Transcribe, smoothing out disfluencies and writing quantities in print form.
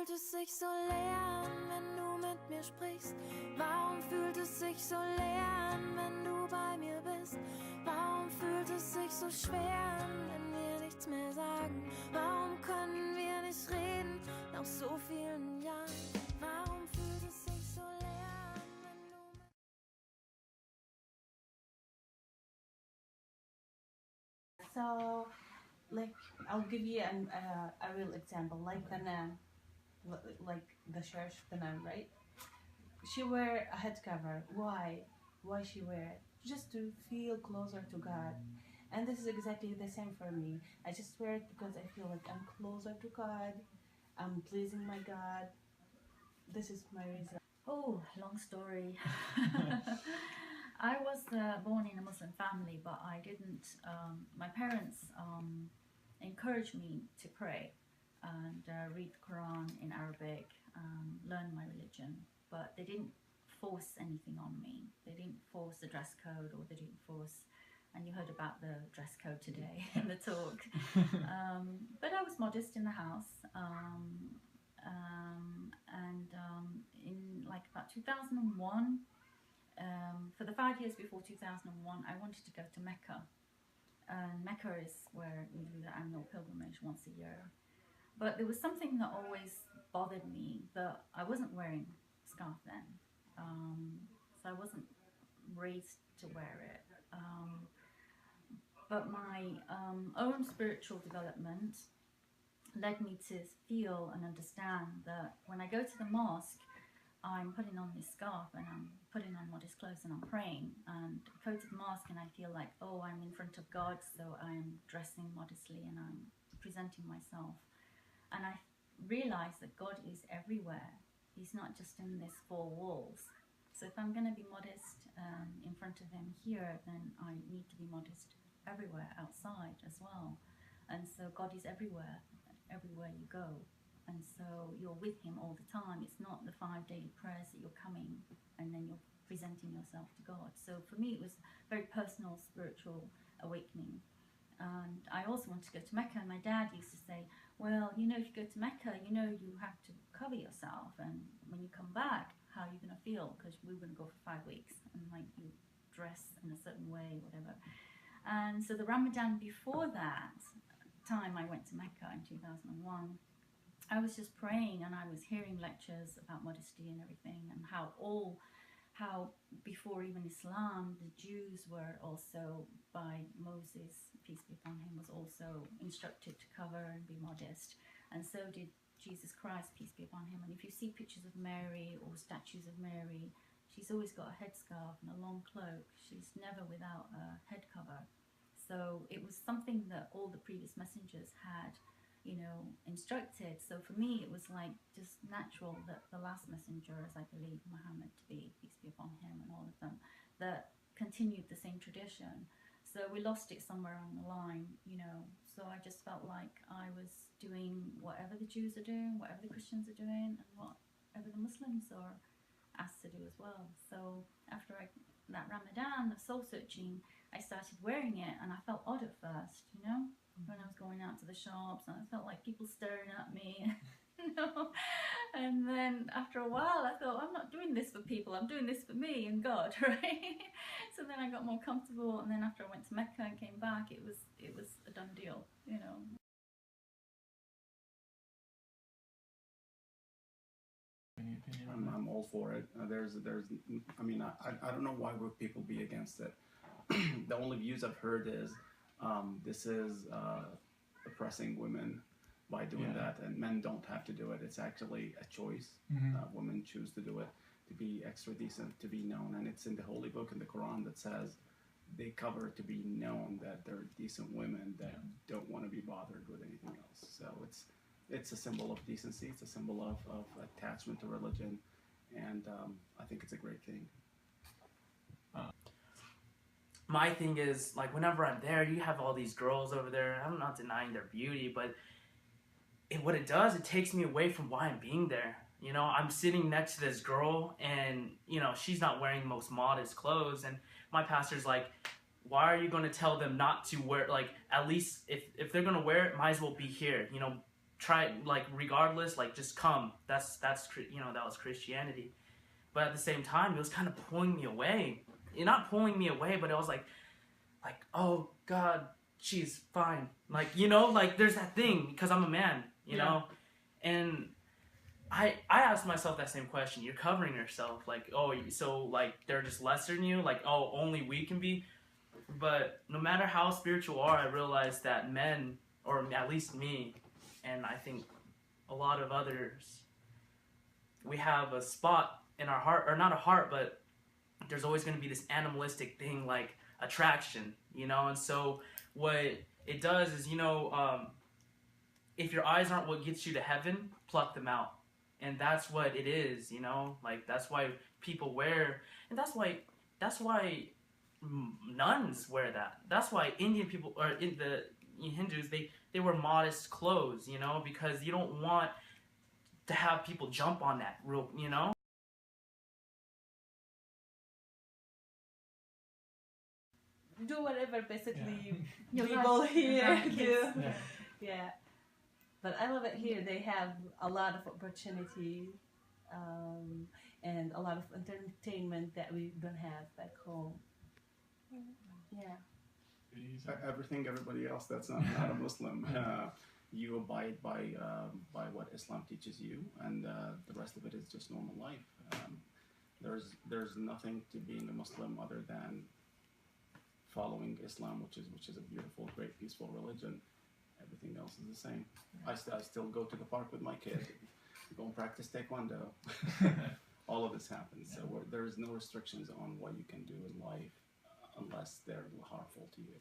fühlt es sich so leer an, wenn du mit mir sprichst? Warum fühlt es sich so leer an, wenn du bei mir bist? Warum fühlt es sich so schwer an, wenn wir nichts mehr sagen? Warum können wir nicht reden nach so vielen Jahren? Warum fühlt es sich so leer an, wenn du mit... So, like, I'll give you a real example, like like the church, the nun, right? She wear a head cover. Why? Why she wear it? Just to feel closer to God. And this is exactly the same for me. I just wear it because I feel like I'm closer to God. I'm pleasing my God. This is my reason. Oh, long story. I was born in a Muslim family, but I didn't. My parents encouraged me to pray and read the Quran in Arabic, learn my religion, but they didn't force anything on me. They didn't force a dress code, or they didn't force. And you heard about the dress code today in the talk. But I was modest in the house. In like about 2001, for the 5 years before 2001, I wanted to go to Mecca. And Mecca is where we do the annual pilgrimage once a year. But there was something that always bothered me, that I wasn't wearing a scarf then. So I wasn't raised to wear it. But my own spiritual development led me to feel and understand that when I go to the mosque, I'm putting on this scarf and I'm putting on modest clothes and I'm praying, and I go to the mosque and I feel like, oh, I'm in front of God, so I'm dressing modestly and I'm presenting myself. And I realize that God is everywhere. He's not just in these four walls. So if I'm going to be modest in front of him here, then I need to be modest everywhere outside as well. And so God is everywhere you go. And so you're with him all the time. It's not the 5 daily prayers that you're coming and then you're presenting yourself to God. So for me, it was a very personal, spiritual awakening. And I also wanted to go to Mecca, and my dad used to say, well, you know, if you go to Mecca, you know, you have to cover yourself, and when you come back, how are you going to feel? Because we were going to go for 5 weeks, and like you dress in a certain way, whatever. And so the Ramadan before that time I went to Mecca in 2001, I was just praying, and I was hearing lectures about modesty and everything, and how before even Islam, the Jews were also, by Moses, peace be upon him, was also instructed to cover and be modest. And so did Jesus Christ, peace be upon him. And if you see pictures of Mary or statues of Mary, she's always got a headscarf and a long cloak. She's never without a head cover. So it was something that all the previous messengers had, you know, instructed. So for me, it was like just natural that the last messenger, as I believe Muhammad to be, peace be upon him, and all of them, that continued the same tradition. So we lost it somewhere on the line, you know. So I just felt like I was doing whatever the Jews are doing, whatever the Christians are doing, and whatever the Muslims are asked to do as well. So after that Ramadan of soul searching, I started wearing it, and I felt odd at first, you know, when I was going out to the shops, and I felt like people staring at me, you know. And then after a while, I thought, I'm not doing this for people, I'm doing this for me and God, right? So then I got more comfortable, and then after I went to Mecca and came back, it was a done deal, you know. I'm all for it. I mean, I don't know why would people be against it. The only views I've heard is this is oppressing women by doing that, and men don't have to do it. It's actually a choice. Women choose to do it, to be extra decent, to be known, and it's in the holy book in the Quran that says they cover to be known that they're decent women that don't want to be bothered with anything else. So it's a symbol of decency. It's a symbol of attachment to religion, and I think it's a great thing. My thing is, like, whenever I'm there, you have all these girls over there. I'm not denying their beauty, but what it does, it takes me away from why I'm being there. You know, I'm sitting next to this girl, and, you know, she's not wearing the most modest clothes, and my pastor's like, why are you going to tell them not to wear, like, at least if they're going to wear it, might as well be here, you know, try, like, regardless, like, just come. That's you know, that was Christianity. But at the same time, it was kind of pulling me away. Not pulling me away, but it was like, oh God, she's fine. Like, you know, like, there's that thing because I'm a man, you know, and I asked myself that same question. You're covering yourself, like, oh, so, like, they're just lesser than you, like, oh, only we can be. But no matter how spiritual you are, I realized that men, or at least me, and I think a lot of others, we have a spot in our heart, or not a heart, but there's always going to be this animalistic thing, like attraction, you know. And so what it does is, you know, if your eyes aren't what gets you to heaven, pluck them out. And that's what it is, you know. Like, that's why people wear, and that's why nuns wear that. That's why Indian people, or in the Hindus, they wear modest clothes, you know, because you don't want to have people jump on that real, you know. Do whatever basically Your people life. here Right, do. yes. Yeah. Yeah. But I love it here. They have a lot of opportunity and a lot of entertainment that we don't have back home. Yeah. Everything, everybody else that's not a Muslim, you abide by what Islam teaches you, and the rest of it is just normal life. There's nothing to being a Muslim other than following Islam, which is a beautiful, great, peaceful religion. Everything else is the same. I still go to the park with my kid, go and practice taekwondo. All of this happens. So there's no restrictions on what you can do in life unless they're harmful to you.